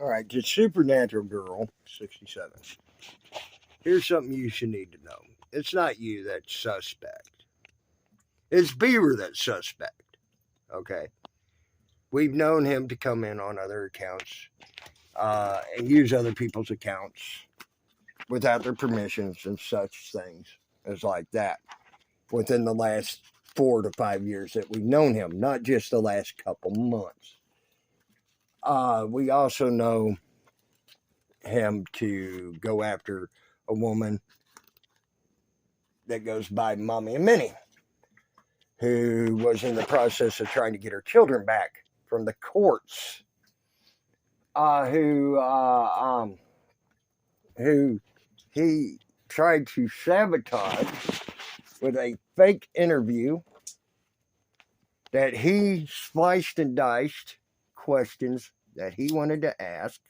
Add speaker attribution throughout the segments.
Speaker 1: Alright, to Supernatural Girl 67. Here's something you should need to know. It's not you that's suspect. It's Beaver that's suspect. Okay? We've known him to come in on other accounts and use other people's accounts without their permissions and such things as like that within the last 4 to 5 years that we've known him, not just the last couple months. We also know him to go after a woman that goes by Mommy and Minnie, who was in the process of trying to get her children back from the courts, who he tried to sabotage with a fake interview that he spliced and diced questions that he wanted to ask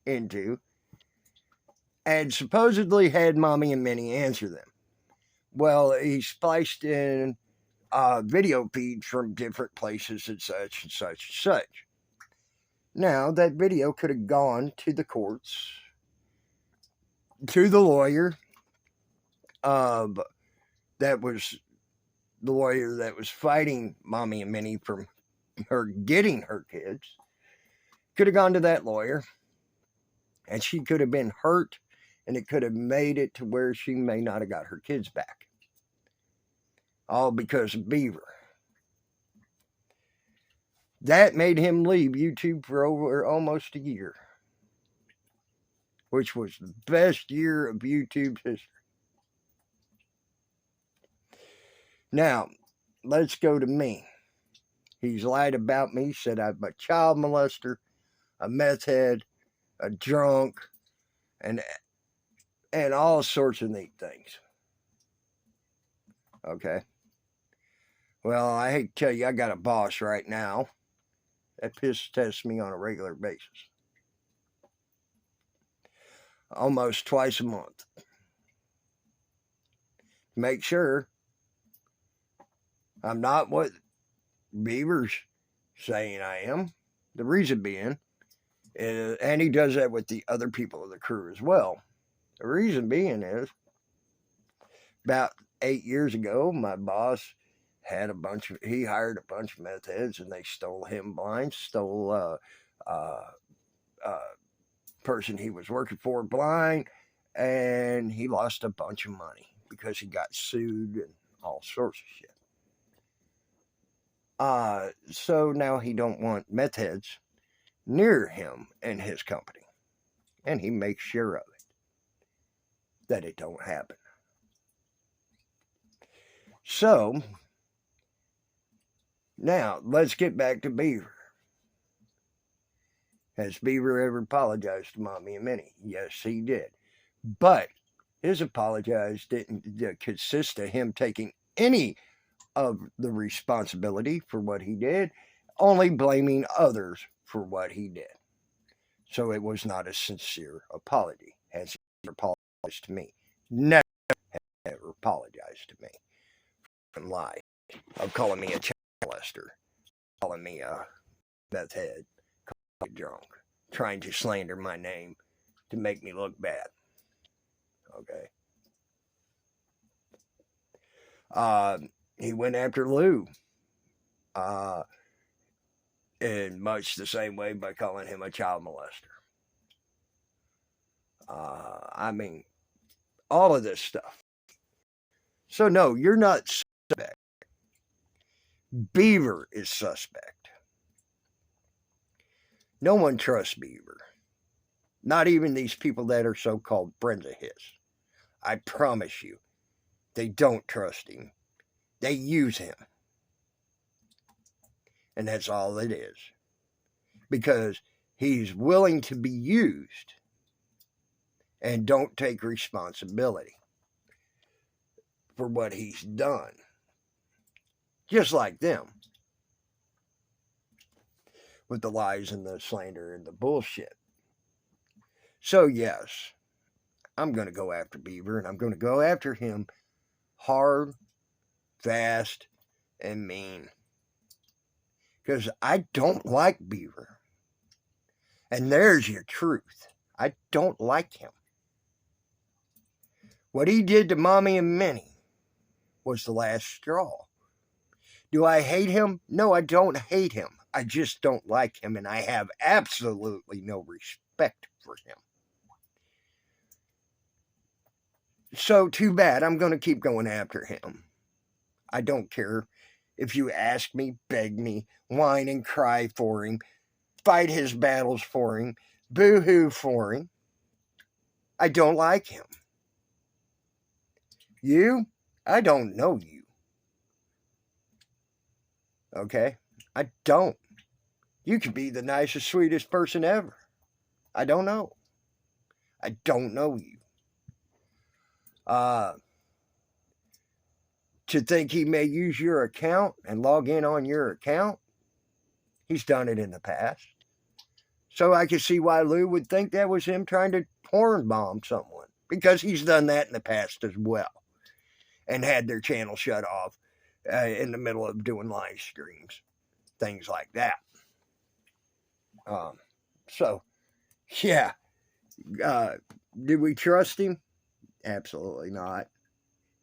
Speaker 1: into and supposedly had Mommy and Minnie answer them. Well, he spliced in video feeds from different places and such and such and such. Now, that video could have gone to the courts, to the lawyer, that was the lawyer that was fighting Mommy and Minnie from her getting her kids. Could have gone to that lawyer, and she could have been hurt, and it could have made it to where she may not have got her kids back. All because of Beaver. That made him leave YouTube for over almost a year, which was the best year of YouTube's history. Now, let's go to me. He's lied about me, said I'm a child molester, a meth head, a drunk, and all sorts of neat things. Okay. Well, I hate to tell you, I got a boss right now that piss tests me on a regular basis. Almost twice a month. Make sure I'm not what Beaver's saying I am. The reason being, and he does that with the other people of the crew as well. The reason being is, about 8 years ago, my boss had he hired a bunch of meth heads, and they stole him blind, stole person he was working for blind, and he lost a bunch of money because he got sued and all sorts of shit. So now he don't want meth heads near him and his company, and he makes sure of it, that it don't happen. So now let's get back to Beaver. Has Beaver ever apologized to Mommy and Minnie? Yes, he did. But his apologize didn't consist of him taking any of the responsibility for what he did, only blaming others for what he did. So it was not a sincere apology. Has he ever apologized to me? Never has he ever apologized to me. And lie of calling me a child molester, calling me a meth head, calling me drunk, trying to slander my name to make me look bad. Okay. He went after Lou. In much the same way by calling him a child molester. I mean, all of this stuff. So no, you're not suspect. Beaver is suspect. No one trusts Beaver. Not even these people that are so-called friends of his. I promise you, they don't trust him. They use him. And that's all it is. Because he's willing to be used and don't take responsibility for what he's done. Just like them. With the lies and the slander and the bullshit. So yes, I'm going to go after Beaver, and I'm going to go after him hard, fast, and mean. Because I don't like Beaver. And there's your truth. I don't like him. What he did to Mommy and Minnie was the last straw. Do I hate him? No, I don't hate him. I just don't like him, and I have absolutely no respect for him. So, too bad. I'm going to keep going after him. I don't care if you ask me, beg me, whine and cry for him, fight his battles for him, boo-hoo for him. I don't like him. You? I don't know you. Okay? I don't. You could be the nicest, sweetest person ever. I don't know. I don't know you. To think he may use your account and log in on your account, he's done it in the past. So I can see why Lou would think that was him trying to porn bomb someone, because he's done that in the past as well and had their channel shut off in the middle of doing live streams, things like that. So, yeah. Do we trust him? Absolutely not.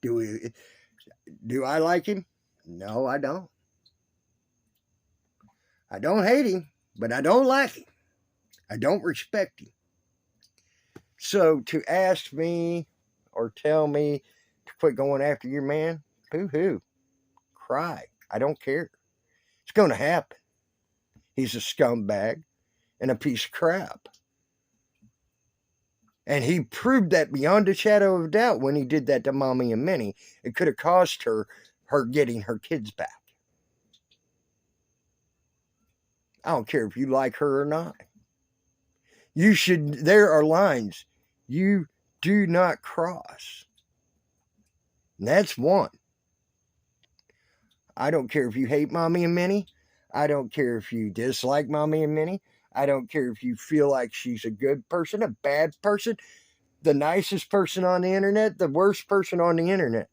Speaker 1: Do I like him? No, I don't. I don't hate him, but I don't like him. I don't respect him. So to ask me or tell me to quit going after your man, boo-hoo. Cry. I don't care. It's going to happen. He's a scumbag and a piece of crap. And he proved that beyond a shadow of a doubt when he did that to Mommy and Minnie. It could have cost her getting her kids back. I don't care if you like her or not. There are lines you do not cross. And that's one. I don't care if you hate Mommy and Minnie. I don't care if you dislike Mommy and Minnie. I don't care if you feel like she's a good person, a bad person, the nicest person on the internet, the worst person on the internet.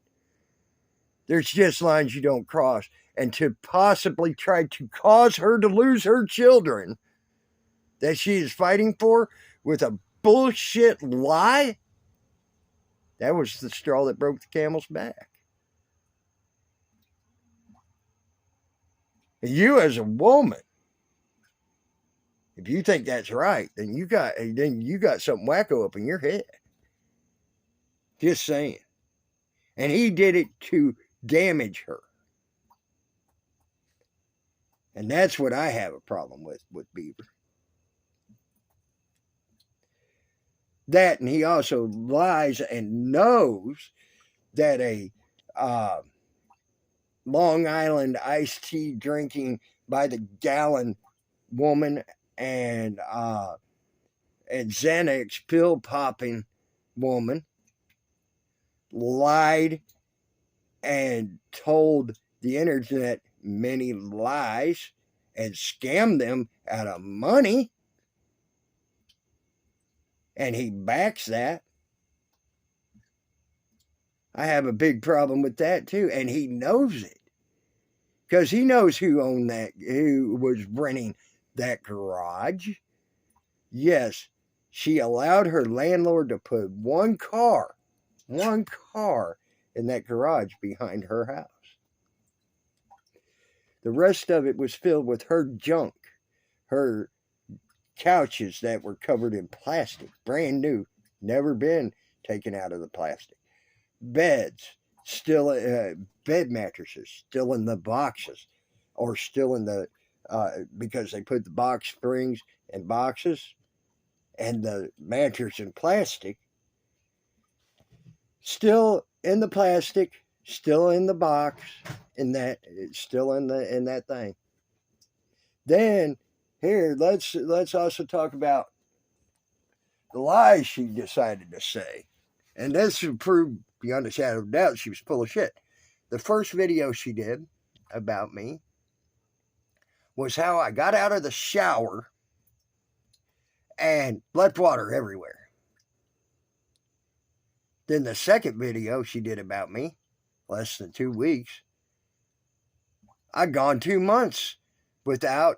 Speaker 1: There's just lines you don't cross. And to possibly try to cause her to lose her children that she is fighting for with a bullshit lie, that was the straw that broke the camel's back. And you as a woman, if you think that's right, then you got something wacko up in your head. Just saying. And he did it to damage her. And that's what I have a problem with Beaver. That, and he also lies and knows that a Long Island iced tea drinking by the gallon woman and Xanax pill popping woman lied and told the internet many lies and scammed them out of money, and he backs that. I have a big problem with that too, and he knows it, because he knows who was renting that garage. Yes, she allowed her landlord to put one car in that garage behind her house. The rest of it was filled with her junk, her couches that were covered in plastic, brand new, never been taken out of the plastic. Beds, bed mattresses, still in the boxes, or still in the, because they put the box springs in boxes, and the mattress in plastic, still in the plastic, still in the box, still in that thing. Then here, let's also talk about the lies she decided to say, and this proved beyond a shadow of doubt she was full of shit. The first video she did about me was how I got out of the shower and left water everywhere. Then the second video she did about me, less than 2 weeks, I'd gone 2 months without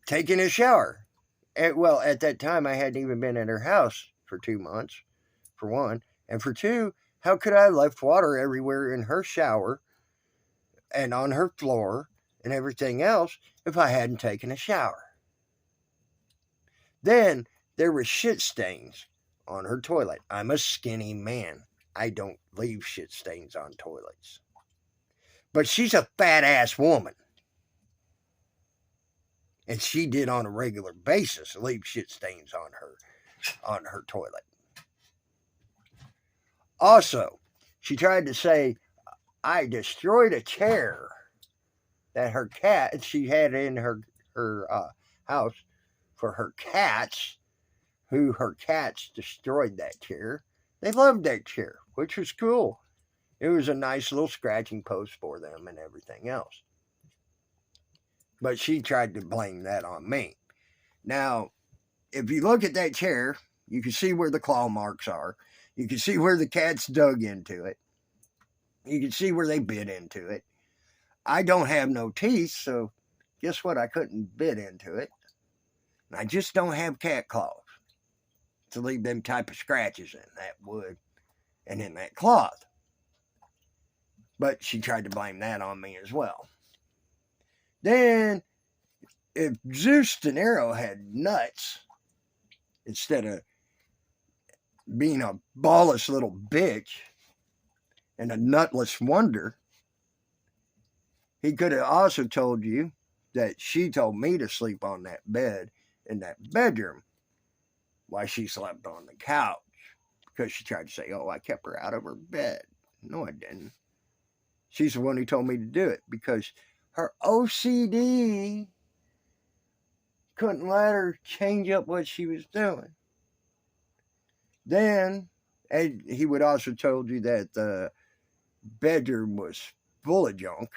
Speaker 1: taking a shower. Well, at that time, I hadn't even been at her house for 2 months, for one. And for two, how could I have left water everywhere in her shower and on her floor and everything else if I hadn't taken a shower? Then there were shit stains on her toilet. I'm a skinny man. I don't leave shit stains on toilets. But she's a fat ass woman. And she did on a regular basis leave shit stains on her toilet. Also, she tried to say I destroyed a chair that her cat she had in her house for her cats, who her cats destroyed that chair. They loved that chair, which was cool. It was a nice little scratching post for them and everything else. But she tried to blame that on me. Now, if you look at that chair, you can see where the claw marks are. You can see where the cats dug into it. You can see where they bit into it. I don't have no teeth, so guess what? I couldn't bit into it. I just don't have cat claws to leave them type of scratches in that wood and in that cloth. But she tried to blame that on me as well. Then, if Zeus De Niro had nuts, instead of being a ballless little bitch and a nutless wonder, he could have also told you that she told me to sleep on that bed in that bedroom while she slept on the couch, because she tried to say, oh, I kept her out of her bed. No, I didn't. She's the one who told me to do it, because her OCD couldn't let her change up what she was doing. Then, and he would also told you that the bedroom was full of junk,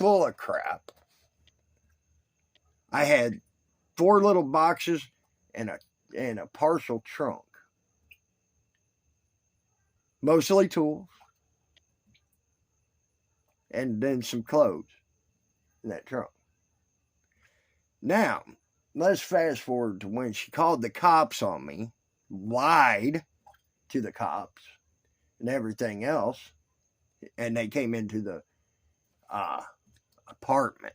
Speaker 1: full of crap. I had 4 little boxes and a partial trunk. Mostly tools. And then some clothes in that trunk. Now, let's fast forward to when she called the cops on me, lied to the cops and everything else, and they came into the apartment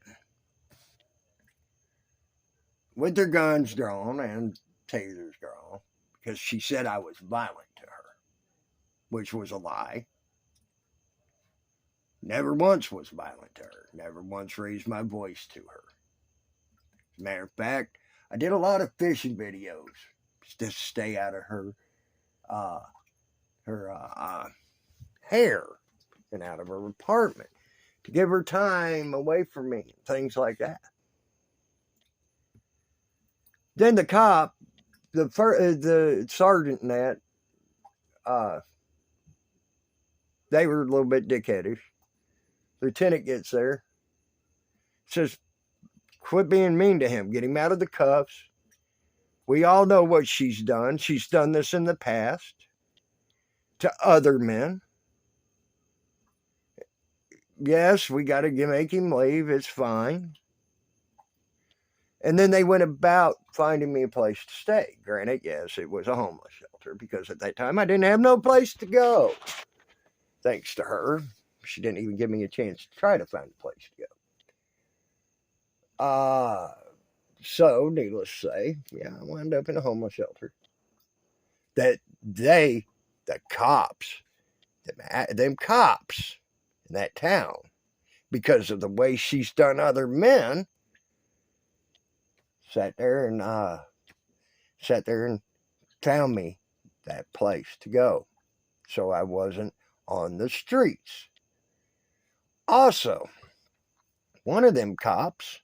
Speaker 1: with their guns drawn and tasers drawn, because she said I was violent to her, which was a lie. Never once was violent to her. Never once raised my voice to her. As a matter of fact, I did a lot of fishing videos just to stay out of her hair and out of her apartment, to give her time away from me, things like that. Then the cop, the sergeant and that, they were a little bit dickheadish. Lieutenant gets there, says, quit being mean to him. Get him out of the cuffs. We all know what she's done. She's done this in the past to other men. Yes, we got to make him leave. It's fine. And then they went about finding me a place to stay. Granted, yes, it was a homeless shelter, because at that time I didn't have no place to go. Thanks to her. She didn't even give me a chance to try to find a place to go. So, needless to say, yeah, I wound up in a homeless shelter. That the cops, them cops in that town, because of the way she's done other men, sat there and found me that place to go, so I wasn't on the streets. Also, one of them cops,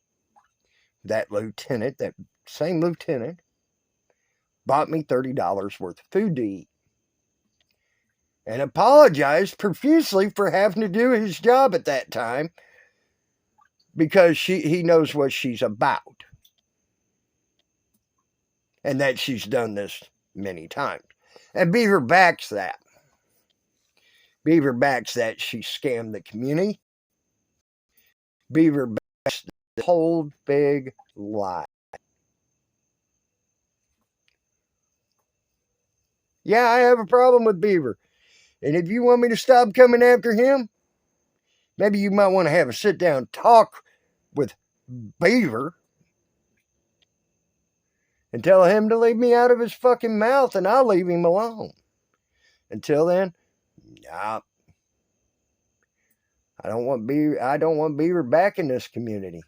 Speaker 1: that same lieutenant, bought me $30 worth of food to eat and apologized profusely for having to do his job at that time, because he knows what she's about and that she's done this many times. And Beaver backs that. Beaver backs that she scammed the community. Beaver backs the whole big lie. Yeah, I have a problem with Beaver. And if you want me to stop coming after him, maybe you might want to have a sit down talk with Beaver and tell him to leave me out of his fucking mouth, and I'll leave him alone. Until then, nah, I don't want Beaver back in this community.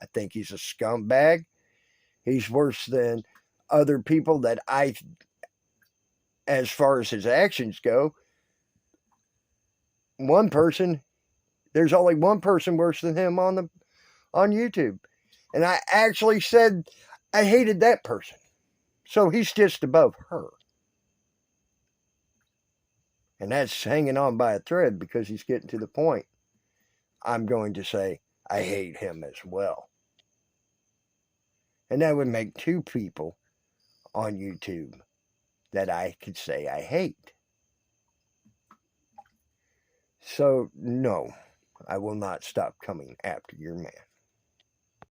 Speaker 1: I think he's a scumbag. He's worse than other people that as far as his actions go. There's only one person worse than him on YouTube. And I actually said I hated that person. So he's just above her. And that's hanging on by a thread because he's getting to the point. I'm going to say I hate him as well. And that would make two people on YouTube that I could say I hate. So, no, I will not stop coming after your man.